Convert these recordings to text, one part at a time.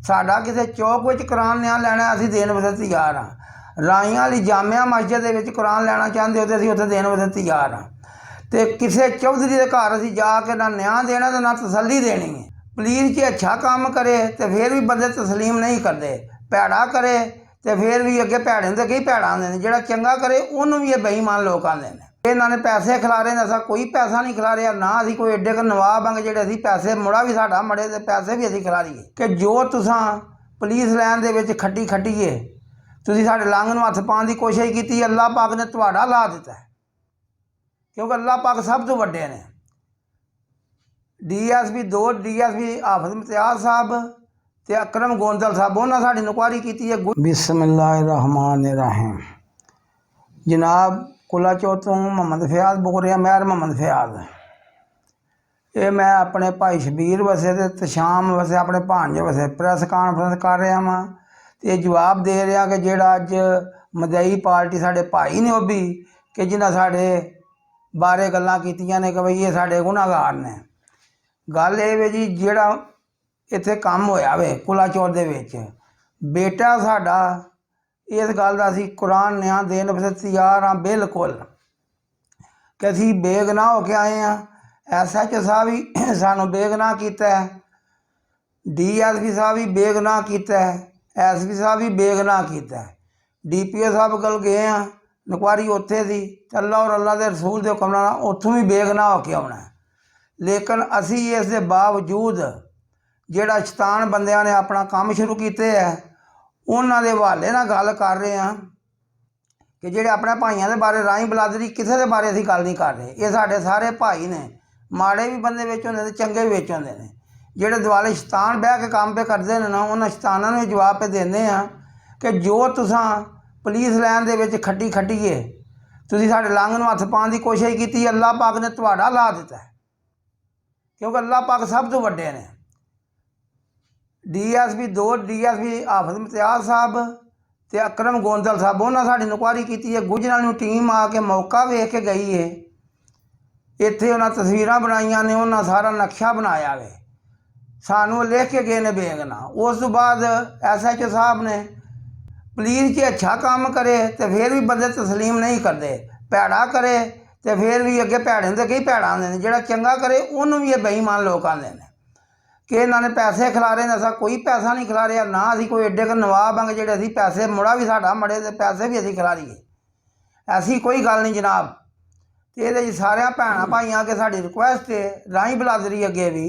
साडा किसी चौक में कुरान नया लैना असीं देण वास्ते तैयार हाँ। राइयां वाली जामिया मस्जिद दे विच कुरान लैना चाहते हो तो असीं उत्थे देण वास्ते तैयार हाँ। तो किसी चौधरी के घर असीं जाके ना न्याय देना तो ना तसल्ली देनी है। पुलिस जे अच्छा काम करे तो फिर भी बंदे तस्लीम नहीं करते, भैड़ा करे तो फिर भी अगे भैड़े तो कई भैड़ा आते हैं, जो चंगा करे उन्होंने भी ये बेईमान लोग आते हैं। इन्होंने पैसे खिलारे ने, असा कोई पैसा नहीं खिलारिया ना, असी कोई एडे क नवाब हैं जो असी पैसे मुड़ा भी साडा मड़े तो पैसे भी असी खिलारीए कि जो तुसा पुलिस लैन दे विच खट्टी खट्टीए तुसीं साडे लंघ नूं हत्थ पाउण दी कोशिश की, अल्लाह पाक ने तुहाडा ला दिता है, क्योंकि अल्लाह पाक सब तो वड्डे ने। DSP 2 DSP हाफिज इम्तियाज साहब ते अकरम गोंदल साहब उन्होंने साड़ी इंक्वायरी की है। बिस्मिल्लाहिर्रहमानिर्रहीम। जनाब कुला चौथ तो मोहम्मद फयाज बोल रहा, महर मोहम्मद फयाज। ये मैं अपने भाई शबीर वसे तो शाम वसे अपने भांजे वसे प्रैस कानफ्रेंस कर रहा वहाँ, तो जवाब दे रहा कि जोड़ा अज मदई पार्टी साढ़े भाई ने वो भी कि जिन्हें साढ़े बारे गल्लां कीतियां ने कि भाई ये साढ़े गुनाहगार ने। गल ये जी जोड़ा इत्थे काम होया वे कुला चौथ दे विच बेटा साडा इस गल का असीं कुरान न्याय देण वास्ते तैयार हाँ बिल्कुल कि असीं बेगनाह होके आए हैं। SHO साहब भी सानू बेगनाह किया है, DSP साहब भी बेगनाह किया है, SP साहब भी बेगनाह किया है, DPO साहब कल गए हैं इंक्वायरी उत्थे सी, अल्लाह और अल्लाह के रसूल के हुक्म नाल उत्थों भी बेगनाह होके आउणा है। लेकिन असी इस दे बावजूद जिहड़ा शैतान बंदियां ने अपना काम शुरू किए है उन्हां दे हवाले नाल गल कर रहे हैं कि जिहड़े अपने भाइयों के बारे राही बलादरी किसी के बारे असीं गल नहीं कर रहे। ये साडे सारे भाई ने, माड़े भी बंदे विच होंदे ने चंगे भी विच होंदे ने, जिहड़े दुआले शैतान बह के काम पे करते हैं ना उन्हां शैतानां नूं जवाब पे देने हैं कि जो तुसां पुलिस लैन दे विच खट्टी खट्टीए तुसीं साडे लंघ नूं हत्थ पाउण दी कोशिश की, अल्लाह पाक ने तुहाडा ला दिता है, क्योंकि अल्लाह पाक सब तो वड्डे ने। DSP 2 DSP हाफिज इम्तियाज साहब ते अकरम गोंदल साहब उन्होंने साड़ी इंक्वायरी की है। गुजराल नूं टीम आके मौका वेख के गई है, इत्थे उन्हें तस्वीरां बनाईयां ने, उन्हें सारा नक्शा बनाया वे, सानू लिख के गए ने बेगनाह। उस तो बाद SHO साहब ने पुलिस जे अच्छा काम करे तो फिर भी बंदे तस्लीम नहीं करते, भैड़ा करे तो फिर भी अगे भैड़े तो कई भैड़ा आते हैं, जो चंगा करे उन्होंने भी ये बेईमान लोग आते हैं कि इन्होंने पैसे खिलारे ने। असा कोई पैसा नहीं खिलारिया ना, असी कोई एडे क नवाब हैं जो असी पैसे मुड़ा भी साडा मड़े तो पैसे भी असी खिलारीए, ऐसी कोई गल नहीं जनाब। तो ये सारे भैन भाइयों अगे साड़ी रिक्वेस्ट है राही बलादरी अगे भी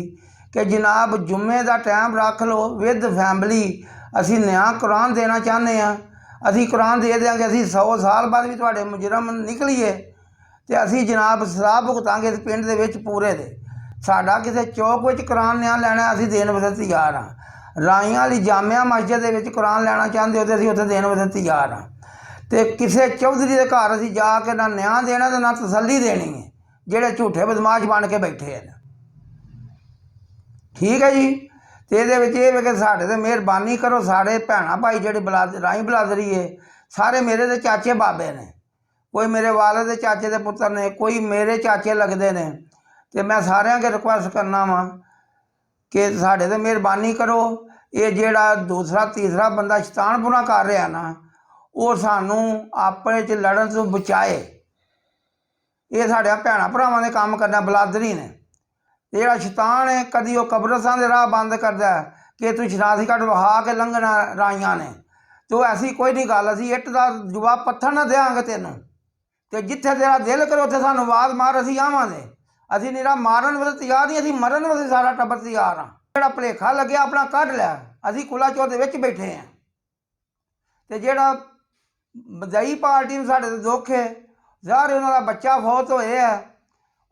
कि जनाब जुम्मे का टाइम रख लो विद फैमिली, असी नया कुरान देना चाहते हैं, असी कुरान दे देंगे, असी 100 साल बाद भी तुहाडे मुजरम निकलीए तो असी जनाब सजा भुगतांगे इस पिंड दे विच पूरे दे। साडा किसी चौक में कुरान नया लैना असीं देण वास्ते तैयार हाँ। राइयां वाली जामिया मस्जिद दे विच कुरान लैना चाहते हो तो असीं उत्थे देण वास्ते तैयार हाँ। तो किसी चौधरी के घर असीं जाके ना न्याय देना तो ना तसल्ली देनी है, जिहड़े झूठे बदमाश बन के बैठे हैं। ठीक है जी। तो ये कि साढ़े तो मेहरबानी करो, सारे भैन भाई जिहड़े राही बलादरी है सारे मेरे तो चाचे बाबे ने, कोई मेरे वाले के चाचे के पुत्र ने, कोई मेरे चाचे लगते हैं। तो मैं सारे अगे रिक्वेस्ट करना वा कि साढ़े तो मेहरबानी करो, ये जेड़ा दूसरा तीसरा बंदा शैतानपुरा कर रहा ना वो सानू अपने च लड़न तो बचाए। ये साढ़े भैन भरावां दे काम करना बलादरी ने। जोड़ा शैतान है कभी वो कब्रस्तान के राह बंद करता है कि तू शनासी घट वहा के लंघना राइयां ने, तो ऐसी कोई नहीं गल, असी इट का जवाब पत्थर ना देंगे तेनों, तो जिथे तेरा दिल करे उत्थे सानू आवाज़ मार, असी आवांगे। असी निरा मारन वाले तैयार नहीं, असी मरन वाले सारा टब्बर तैयार हाँ। जोड़ा भुलेखा लगे अपना कढ़ लिया, असी कुला चौथ दे विच बैठे हैं। तो जोड़ा मदई पार्टी में साढ़े तो दुख है, ज़ाहिर उन्होंने बच्चा फौत होया है,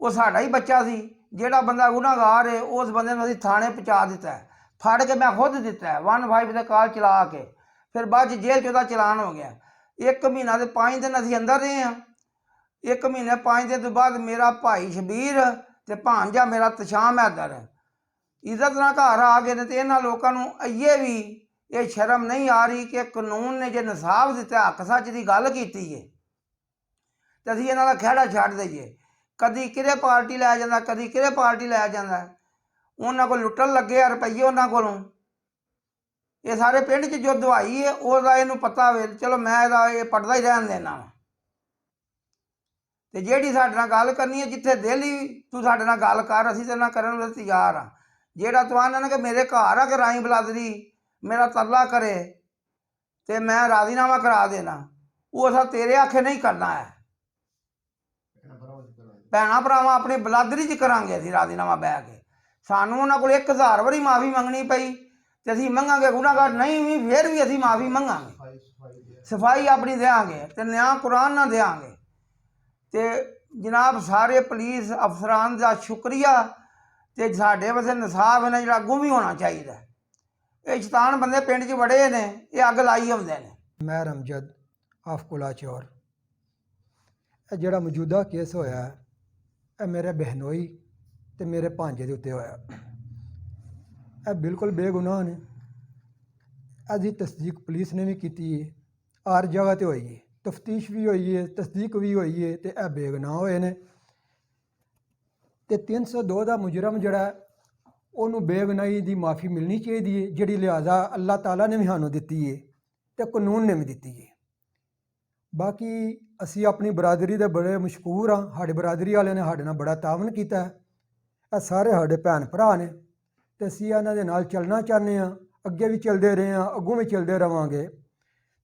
वो साड़ा ही बच्चा सी। जोड़ा बंदा गुनाहगार है उस बंदे ने असीं थाने पहुँचा दिता है, फड़ के मैं खुद दिता है 15 से कॉल चला के, फिर बाद जेल चौथा चलान हो गया। 1 महीना तो 5 दिन असीं अंदर रहे हैं। 1 महीने 5 दिन तो बाद मेरा भाई शबीर ते भांजा मेरा तशाम हैदर इज्जत ना घर आ गए। तो इन्होंने लोगों को अइए भी ये शर्म नहीं आ रही कि कानून ने जो इंसाफ दिता, हक सच की गल की है, तो असीं इन्हां दा खैड़ा छड्ड दईए। कदी किरे पार्टी लै जांदा, कदी किरे पार्टी लै जांदा, उन्हां कोल लुट्टन लगे रुपये उन्हां कोलों। ਇਹ ਸਾਰੇ ਪਿੰਡ 'ਚ ਜੋ ਦਵਾਈ ਹੈ ਉਹਦਾ ਇਹਨੂੰ ਪਤਾ ਹੋਵੇ, ਚਲੋ ਮੈਂ ਇਹਦਾ ਇਹ ਪੜਦਾ ਹੀ ਰਹਿਣ ਦੇਣਾ ਵਾ। ਤੇ ਜਿਹੜੀ ਸਾਡੇ ਨਾਲ ਗੱਲ ਕਰਨੀ ਹੈ, ਜਿੱਥੇ ਦਿਲ ਹੀ ਤੂੰ ਸਾਡੇ ਨਾਲ ਗੱਲ ਕਰ, ਅਸੀਂ ਤੇਰੇ ਨਾਲ ਕਰਨ ਨੂੰ ਤਿਆਰ ਹਾਂ। ਜਿਹੜਾ ਤੂੰ ਆਨਾ ਨਾ ਕਿ ਮੇਰੇ ਘਰ ਆ ਕੇ ਰਾਈ ਬਲਾਦਰੀ ਮੇਰਾ ਤਰਲਾ ਕਰੇ ਤੇ ਮੈਂ ਰਾਜ਼ੀਨਾਮਾ ਕਰਾ ਦੇਣਾ, ਉਹ ਅਸਾਂ ਤੇਰੇ ਆਖੇ ਨਹੀਂ ਕਰਨਾ ਹੈ। ਭੈਣਾਂ ਭਰਾਵਾਂ ਆਪਣੀ ਬਲਾਦਰੀ 'ਚ ਕਰਾਂਗੇ ਅਸੀਂ ਰਾਜ਼ੀਨਾਮਾ ਬਹਿ ਕੇ। ਸਾਨੂੰ ਉਹਨਾਂ ਕੋਲ 1000 ਵਾਰੀ ਮਾफ़ੀ ਮੰਗਣੀ ਪਈ ਤੇ ਅਸੀਂ ਮੰਗਾਂਗੇ, ਗੁਨਾਹਗਾਰ ਨਹੀਂ ਵੀ ਫਿਰ ਵੀ ਅਸੀਂ ਮਾफ़ੀ ਮੰਗਾਂਗੇ, ਸਫਾਈ ਆਪਣੀ ਦੇਵਾਂਗੇ ਤੇ ਨਿਆਂ ਕੁਰਾਨ ਨਾਲ ਦੇਵਾਂਗੇ। ਤੇ ਜਨਾਬ ਸਾਰੇ ਪੁਲਿਸ ਅਫਸਰਾਂ ਦਾ ਸ਼ੁਕਰੀਆ। ਤੇ ਸਾਡੇ ਵਾਸਤੇ ਇਨਸਾਫ ਇਹਨਾਂ ਜਿਹੜਾ ਅੱਗੋਂ ਵੀ ਹੋਣਾ ਚਾਹੀਦਾ। ਇਹ ਸ਼ੈਤਾਨ ਬੰਦੇ ਪਿੰਡ 'ਚ ਬੜੇ ਨੇ, ਇਹ ਅੱਗ ਲਾਈ ਆਉਂਦੇ ਨੇ। ਮੈਂ ਰਮਜਦ ਆਫ ਕੁਲਾਚੌਰ। ਇਹ ਜਿਹੜਾ ਮੌਜੂਦਾ ਕੇਸ ਹੋਇਆ ਇਹ ਮੇਰੇ ਬਹਿਨੋਈ ਤੇ ਮੇਰੇ ਭਾਂਜੇ ਦੇ ਉੱਤੇ ਹੋਇਆ। ਇਹ ਬਿਲਕੁਲ ਬੇਗੁਨਾਹ ਨੇ। ਇਹਦੀ ਤਸਦੀਕ ਪੁਲਿਸ ਨੇ ਵੀ ਕੀਤੀ ਹੈ, ਹਰ ਜਗ੍ਹਾ 'ਤੇ ਹੋਈ ਹੈ, ਤਫਤੀਸ਼ ਵੀ ਹੋਈ ਹੈ, ਤਸਦੀਕ ਵੀ ਹੋਈ ਹੈ, ਤੇ ਇਹ ਬੇਗੁਨਾਹ ਹੋਏ ਨੇ। ਤੇ 302 ਦਾ ਮੁਜਰਮ ਜਿਹੜਾ ਉਹਨੂੰ ਬੇਗੁਨਾਹੀ ਦੀ ਮਾफ़ੀ ਮਿਲਣੀ ਚਾਹੀਦੀ ਹੈ, ਜਿਹੜੀ ਲਿਹਾਜ਼ਾ ਅੱਲਾਹ ਤਾਲਾ ਨੇ ਵੀ ਸਾਨੂੰ ਦਿੱਤੀ ਹੈ ਤੇ ਕਾਨੂੰਨ ਨੇ ਵੀ ਦਿੱਤੀ ਹੈ। ਬਾਕੀ ਅਸੀਂ ਆਪਣੀ ਬਰਾਦਰੀ ਦੇ ਬੜੇ ਮਸ਼ਕੂਰ ਹਾਂ। ਸਾਡੇ ਬਰਾਦਰੀ ਵਾਲਿਆਂ ਨੇ ਸਾਡੇ ਨਾਲ ਬੜਾ ਤਾਵਨ ਕੀਤਾ। ਇਹ ਸਾਰੇ ਸਾਡੇ ਭੈਣ ਭਰਾ ਨੇ ਤੇ ਅਸੀਂ ਇਹਨਾਂ ਦੇ ਨਾਲ ਚੱਲਣਾ ਚਾਹੁੰਦੇ ਹਾਂ, ਅੱਗੇ ਵੀ ਚੱਲਦੇ ਰਹੇ ਹਾਂ, ਅੱਗੋਂ ਵੀ ਚੱਲਦੇ ਰਹਾਂਗੇ।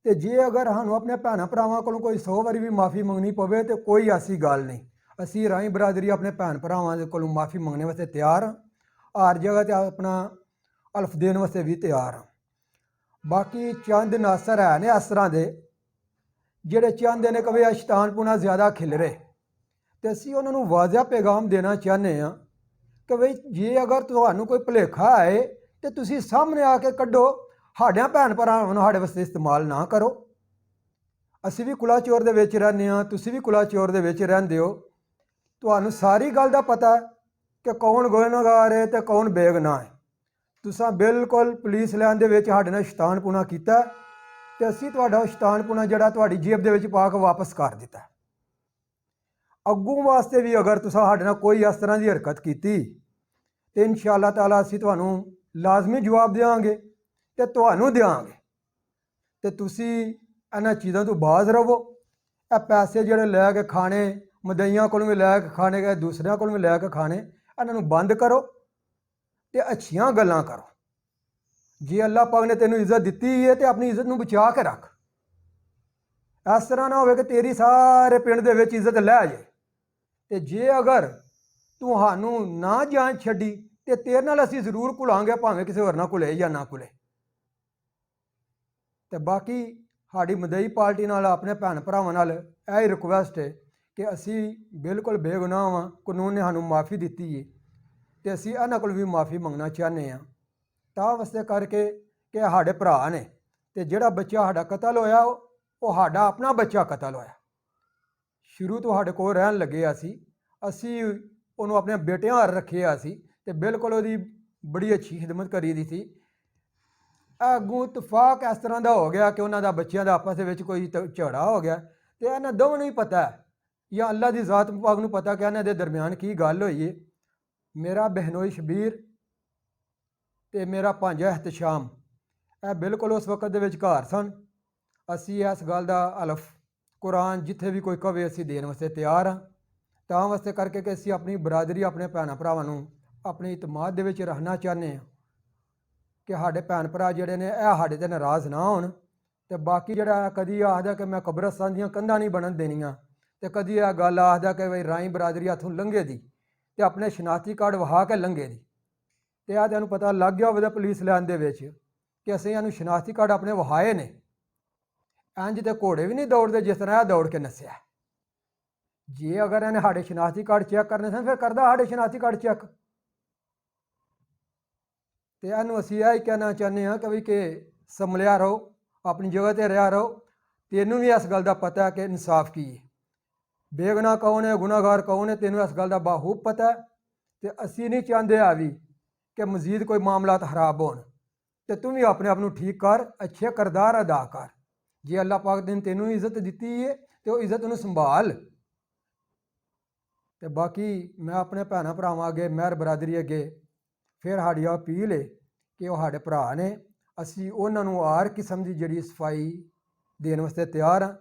ਤੇ ਜੇ ਅਗਰ ਸਾਨੂੰ ਆਪਣੇ ਭੈਣਾਂ ਭਰਾਵਾਂ ਕੋਲੋਂ ਕੋਈ 100 ਵਾਰੀ ਵੀ ਮਾफ़ੀ ਮੰਗਣੀ ਪਵੇ ਤੇ ਕੋਈ ਐਸੀ ਗੱਲ ਨਹੀਂ। ਅਸੀਂ ਰਾਈ ਬਰਾਦਰੀ ਆਪਣੇ ਭੈਣ ਭਰਾਵਾਂ ਦੇ ਕੋਲੋਂ ਮਾफ़ੀ ਮੰਗਣੇ ਵਾਸਤੇ ਤਿਆਰ ਹਾਂ, ਹਰ ਜਗ੍ਹਾ 'ਤੇ ਆਪਣਾ ਅਲਫ ਦੇਣ ਵਾਸਤੇ ਵੀ ਤਿਆਰ ਹਾਂ। ਬਾਕੀ ਚੰਦ ਨਾਸਰ ਹੈ ਨੇ ਇਸ ਤਰ੍ਹਾਂ ਦੇ ਜਿਹੜੇ ਚਾਹੁੰਦੇ ਨੇ ਕਿ ਵੀ ਸ਼ੈਤਾਨਪੁਣਾ ਜ਼ਿਆਦਾ ਖਿਲਰੇ, ਤੇ ਅਸੀਂ ਉਹਨਾਂ ਨੂੰ ਵਾਜ਼ਿਆ ਪੈਗਾਮ ਦੇਣਾ ਚਾਹੁੰਦੇ ਹਾਂ ਕਿ ਬਈ ਜੇ ਅਗਰ ਤੁਹਾਨੂੰ ਕੋਈ ਭੁਲੇਖਾ ਹੈ ਤੇ ਤੁਸੀਂ ਸਾਹਮਣੇ ਆ ਕੇ ਕੱਢੋ। ਸਾਡਿਆਂ ਭੈਣ ਭਰਾਵਾਂ ਨੂੰ ਸਾਡੇ ਵਾਸਤੇ ਇਸਤੇਮਾਲ ਨਾ ਕਰੋ। ਅਸੀਂ ਵੀ ਕੁਲਾਚੌਰ ਦੇ ਵਿੱਚ ਰਹਿੰਦੇ ਹਾਂ, ਤੁਸੀਂ ਵੀ ਕੁਲਾਚੌਰ ਦੇ ਵਿੱਚ ਰਹਿੰਦੇ ਹੋ। ਤੁਹਾਨੂੰ ਸਾਰੀ ਗੱਲ ਦਾ ਪਤਾ ਕਿ ਕੌਣ ਗੁਨਾਹਗਾਰ ਹੈ ਤੇ ਕੌਣ ਬੇਗੁਨਾਹ ਹੈ। ਤੁਸੀਂ ਬਿਲਕੁਲ ਪੁਲਿਸ ਲਾਈਨ ਦੇ ਵਿੱਚ ਸਾਡੇ ਨਾਲ ਸ਼ੈਤਾਨਪੁਣਾ ਕੀਤਾ ਤੇ ਅਸੀਂ ਤੁਹਾਡਾ ਸ਼ੈਤਾਨਪੁਣਾ ਜਿਹੜਾ ਤੁਹਾਡੀ ਜੇਬ ਦੇ ਵਿੱਚ ਪਾ ਕੇ ਵਾਪਸ ਕਰ ਦਿੱਤਾ। ਅੱਗੋਂ ਵਾਸਤੇ ਵੀ ਅਗਰ ਤੁਸੀਂ ਸਾਡੇ ਨਾਲ ਕੋਈ ਇਸ ਤਰ੍ਹਾਂ ਦੀ ਹਰਕਤ ਕੀਤੀ ਤੇ ਇਨਸ਼ਾ ਅੱਲਾਹ ਤਾਲਾ ਅਸੀਂ ਤੁਹਾਨੂੰ ਲਾਜ਼ਮੀ ਜਵਾਬ ਦੇਵਾਂਗੇ ਤੇ ਤੁਹਾਨੂੰ ਦੇਵਾਂਗੇ। ਤੇ ਤੁਸੀਂ ਇਹਨਾਂ ਚੀਜ਼ਾਂ ਤੋਂ ਬਾਜ਼ ਰਹੋ। ਇਹ ਪੈਸੇ ਜਿਹੜੇ ਲੈ ਕੇ ਖਾਣੇ, ਮਦਈਆਂ ਕੋਲੋਂ ਵੀ ਲੈ ਕੇ ਖਾਣੇ ਗਏ, ਦੂਸਰਿਆਂ ਕੋਲੋਂ ਵੀ ਲੈ ਕੇ ਖਾਣੇ, ਇਹਨਾਂ ਨੂੰ ਬੰਦ ਕਰੋ ਤੇ ਅੱਛੀਆਂ ਗੱਲਾਂ ਕਰੋ। ਜੇ ਅੱਲਾਹ ਪਾਕ ਨੇ ਤੈਨੂੰ ਇੱਜ਼ਤ ਦਿੱਤੀ ਹੈ ਤੇ ਆਪਣੀ ਇੱਜ਼ਤ ਨੂੰ ਬਚਾ ਕੇ ਰੱਖ। ਇਸ ਤਰ੍ਹਾਂ ਨਾ ਹੋਵੇ ਕਿ ਤੇਰੀ ਸਾਰੇ ਪਿੰਡ ਦੇ ਵਿੱਚ ਇੱਜ਼ਤ ਲੈ ਜਾਏ ਤੇ ਜੇ ਅਗਰ ਤੁਹਾਨੂੰ ਨਾ ਜਾਨ ਛੱਡੀ ਤੇ ਤੇਰੇ ਨਾਲ ਅਸੀਂ ਜ਼ਰੂਰ ਘੁਲਾਂਗੇ, ਭਾਵੇਂ ਕਿਸੇ ਹੋਰ ਨਾਲ ਘੁਲੇ ਜਾਂ ਨਾ ਘੁਲੇ। ਤੇ ਬਾਕੀ ਸਾਡੀ ਮਦਈ ਪਾਰਟੀ ਨਾਲ ਆਪਣੇ ਭੈਣ ਭਰਾਵਾਂ ਨਾਲ ਇਹ ਹੀ ਰਿਕੁਐਸਟ ਹੈ ਕਿ ਅਸੀਂ ਬਿਲਕੁਲ ਬੇਗੁਨਾਹ ਹਾਂ। ਕਾਨੂੰਨ ਨੇ ਸਾਨੂੰ ਮਾफ़ੀ ਦਿੱਤੀ ਹੈ ਤੇ ਅਸੀਂ ਇਹਨਾਂ ਕੋਲ ਵੀ ਮਾफ़ੀ ਮੰਗਣਾ ਚਾਹੁੰਦੇ ਹਾਂ, ਤਾਂ ਵਾਸਤੇ ਕਰਕੇ ਕਿ ਸਾਡੇ ਭਰਾ ਨੇ ਤੇ ਜਿਹੜਾ ਬੱਚਾ ਸਾਡਾ ਕਤਲ ਹੋਇਆ ਉਹ ਸਾਡਾ ਆਪਣਾ ਬੱਚਾ ਕਤਲ ਹੋਇਆ। ਸ਼ੁਰੂ ਤੋਂ ਸਾਡੇ ਕੋਲ ਰਹਿਣ ਲੱਗੇ ਅਸੀਂ ਉਹਨੂੰ ਆਪਣੇ ਬੇਟਿਆਂ ਹਾਰ ਰੱਖਿਆ ਸੀ ਤੇ ਬਿਲਕੁਲ ਉਹਦੀ ਬੜੀ ਅੱਛੀ ਖਿਦਮਤ ਕਰੀ ਦੀ ਸੀ। ਅੱਗੋਂ ਇਤਫਾਕ ਇਸ ਤਰ੍ਹਾਂ ਦਾ ਹੋ ਗਿਆ ਕਿ ਉਹਨਾਂ ਦਾ ਬੱਚਿਆਂ ਦਾ ਆਪਸ ਦੇ ਵਿੱਚ ਕੋਈ ਝਗੜਾ ਹੋ ਗਿਆ ਤੇ ਇਹਨਾਂ ਦੋਵਾਂ ਨੂੰ ਹੀ ਪਤਾ ਹੈ ਜਾਂ ਅੱਲਾ ਦੀ ਜ਼ਾਤ ਪਾਕ ਨੂੰ ਪਤਾ ਕਿ ਇਹਨਾਂ ਦੇ ਦਰਮਿਆਨ ਕੀ ਗੱਲ ਹੋਈ ਹੈ। ਮੇਰਾ ਬਹਿਨੋਈ ਸ਼ਬੀਰ ਤੇ ਮੇਰਾ ਭਾਂਜਾ ਇhtisham ਇਹ ਬਿਲਕੁਲ ਉਸ ਵਕਤ ਦੇ ਵਿੱਚ ਘਰ ਸਨ। ਅਸੀਂ ਇਸ ਗੱਲ ਦਾ ਅਲਫ ਕੁਰਾਨ ਜਿੱਥੇ ਵੀ ਕੋਈ ਕਵੇ ਅਸੀਂ ਦੇਣ ਵਾਸਤੇ ਤਿਆਰ ਹਾਂ, ਤਾਂ ਵਾਸਤੇ ਕਰਕੇ ਕਿ ਅਸੀਂ ਆਪਣੀ ਬਰਾਦਰੀ, ਆਪਣੇ ਭੈਣਾਂ ਭਰਾਵਾਂ ਨੂੰ ਆਪਣੀ ਇਤਮਾਦ ਦੇ ਵਿੱਚ ਰਹਿਣਾ ਚਾਹੁੰਦੇ ਹਾਂ ਕਿ ਸਾਡੇ ਭੈਣ ਭਰਾ ਜਿਹੜੇ ਨੇ ਇਹ ਸਾਡੇ 'ਤੇ ਨਾਰਾਜ਼ ਨਾ ਹੋਣ। ਤੇ ਬਾਕੀ ਜਿਹੜਾ ਕਦੀ ਆਖਦਾ ਕਿ ਮੈਂ ਕਬਰਸਤਾਨ ਦੀਆਂ ਕੰਧਾਂ ਨਹੀਂ ਬਣਨ ਦੇਣੀਆਂ ਤੇ ਕਦੀ ਇਹ ਗੱਲ ਆਖਦਾ ਕਿ ਬਈ ਰਾਈ ਬਰਾਦਰੀ ਹੱਥੋਂ ਲੰਘੇ ਦੀ ਤੇ ਆਪਣੇ ਸ਼ਨਾਖਤੀ ਕਾਰਡ ਵਹਾ ਕੇ ਲੰਘੇ ਦੀ। ਤੇ ਇਹ ਤੁਹਾਨੂੰ ਪਤਾ ਲੱਗ ਗਿਆ ਹੋਵੇ ਪੁਲਿਸ ਲਾਈਨ ਦੇ ਵਿੱਚ ਕਿ ਅਸੀਂ ਇਹਨੂੰ ਸ਼ਨਾਖਤੀ ਕਾਰਡ ਆਪਣੇ ਵਹਾਏ ਨੇ। ਇੰਝ ਤੇ ਘੋੜੇ ਵੀ ਨਹੀਂ ਦੌੜਦੇ ਜਿਸ ਤਰ੍ਹਾਂ ਇਹ ਦੌੜ ਕੇ ਨੱਸਿਆ। ਜੇ ਅਗਰ ਇਹਨੇ ਸਾਡੇ ਸ਼ਨਾਖਤੀ ਕਾਰਡ ਚੈੱਕ ਕਰਨੇ ਸਨ ਫਿਰ ਕਰਦਾ ਸਾਡੇ ਸ਼ਨਾਖਤੀ ਕਾਰਡ ਚੈੱਕ। ਤੇ ਇਹਨੂੰ ਅਸੀਂ ਇਹ ਹੀ ਕਹਿਣਾ ਚਾਹੁੰਦੇ ਹਾਂ ਕਿ ਵੀ ਕਿ ਸੰਭਲਿਆ ਰਹੋ, ਆਪਣੀ ਜਗ੍ਹਾ 'ਤੇ ਰਿਹਾ ਰਹੋ। ਤੈਨੂੰ ਵੀ ਇਸ ਗੱਲ ਦਾ ਪਤਾ ਹੈ ਕਿ ਇਨਸਾਫ ਕੀ ਹੈ, ਬੇਗੁਨਾਹ ਕੌਣ ਹੈ, ਗੁਨਾਹਗਾਰ ਕੌਣ ਹੈ, ਤੈਨੂੰ ਇਸ ਗੱਲ ਦਾ ਬਾਖੂਬ ਪਤਾ ਹੈ। ਤੇ ਅਸੀਂ ਨਹੀਂ ਚਾਹੁੰਦੇ ਆ ਵੀ ਕਿ ਮਜ਼ੀਦ ਕੋਈ ਮਾਮਲਾਤ ਖਰਾਬ ਹੋਣ। ਤੇ ਤੂੰ ਵੀ ਆਪਣੇ ਆਪ ਨੂੰ ਠੀਕ ਕਰ, ਅੱਛੇ ਕਿਰਦਾਰ ਅਦਾ ਕਰ। ਜੇ ਅੱਲਾਹ ਪਾਕ ਨੇ ਤੈਨੂੰ ਇੱਜ਼ਤ ਦਿੱਤੀ ਹੈ ਤੇ ਉਹ ਇੱਜ਼ਤ ਨੂੰ ਸੰਭਾਲ। ਤੇ ਬਾਕੀ ਮੈਂ ਆਪਣੇ ਭੈਣਾਂ ਭਰਾਵਾਂ ਅੱਗੇ, ਮਹਿਰ ਬਰਾਦਰੀ ਅੱਗੇ ਫਿਰ ਸਾਡੀ ਅਪੀਲ ਹੈ ਕਿ ਉਹ ਸਾਡੇ ਭਰਾ ਨੇ, ਅਸੀਂ ਉਹਨਾਂ ਨੂੰ ਹਰ ਕਿਸਮ ਦੀ ਜਿਹੜੀ ਸਫਾਈ ਦੇਣ ਵਾਸਤੇ ਤਿਆਰ ਹਾਂ।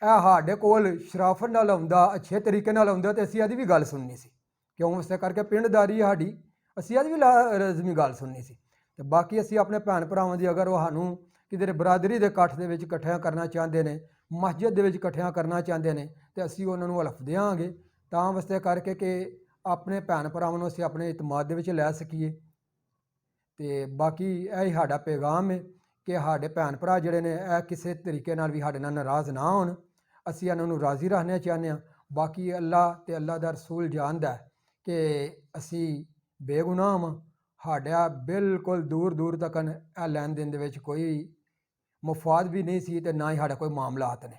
ਇਹ ਸਾਡੇ ਕੋਲ ਸ਼ਰਾਫਤ ਨਾਲ ਆਉਂਦਾ, ਅੱਛੇ ਤਰੀਕੇ ਨਾਲ ਆਉਂਦਾ, ਤੇ ਅਸੀਂ ਇਹਦੀ ਵੀ ਗੱਲ ਸੁਣਨੀ ਸੀ। ਕਿਉਂ? ਇਸੇ ਕਰਕੇ ਪਿੰਡਦਾਰੀ ਸਾਡੀ, ਅਸੀਂ ਇਹਦੀ ਵੀ ਲਾਜ਼ਮੀ ਗੱਲ ਸੁਣਨੀ ਸੀ। ਤੇ ਬਾਕੀ ਅਸੀਂ ਆਪਣੇ ਭੈਣ ਭਰਾਵਾਂ ਦੀ, ਅਗਰ ਉਹ ਸਾਨੂੰ ਕਿਧਰੇ ਬਰਾਦਰੀ ਦੇ ਇਕੱਠ ਦੇ ਵਿੱਚ ਇਕੱਠਿਆਂ ਕਰਨਾ ਚਾਹੁੰਦੇ ਨੇ, ਮਸਜਿਦ ਦੇ ਵਿੱਚ ਇਕੱਠਿਆਂ ਕਰਨਾ ਚਾਹੁੰਦੇ ਨੇ, ਤੇ ਅਸੀਂ ਉਹਨਾਂ ਨੂੰ ਹਲਫ ਦਿਆਂਗੇ, ਤਾਂ ਵਾਸਤੇ ਕਰਕੇ ਕਿ ਆਪਣੇ ਭੈਣ ਭਰਾਵਾਂ ਨੂੰ ਅਸੀਂ ਆਪਣੇ ਇਤਮਾਦ ਦੇ ਵਿੱਚ ਲੈ ਸਕੀਏ। ਤੇ ਬਾਕੀ ਇਹ ਹੀ ਸਾਡਾ ਪੈਗਾਮ ਹੈ ਕਿ ਸਾਡੇ ਭੈਣ ਭਰਾ ਜਿਹੜੇ ਨੇ, ਇਹ ਕਿਸੇ ਤਰੀਕੇ ਨਾਲ ਵੀ ਸਾਡੇ ਨਾਲ ਨਾਰਾਜ਼ ਨਾ ਹੋਣ। ਅਸੀਂ ਇਹਨਾਂ ਨੂੰ ਰਾਜ਼ੀ ਰੱਖਣਾ ਚਾਹੁੰਦੇ ਹਾਂ। ਬਾਕੀ ਅੱਲਾ ਤੇ ਅੱਲਾ ਦਾ ਰਸੂਲ ਜਾਣਦਾ ਕਿ ਅਸੀਂ ਬੇਗੁਨਾਹ ਹਾਂ। ਸਾਡਾ ਬਿਲਕੁਲ ਦੂਰ ਦੂਰ ਤੱਕ ਇਹ ਲੈਣ ਦੇਣ ਦੇ ਵਿੱਚ ਕੋਈ ਮਫਾਦ ਵੀ ਨਹੀਂ ਸੀ, ਤੇ ਨਾ ਹੀ ਸਾਡਾ ਕੋਈ ਮਾਮਲਾਤ ਨੇ।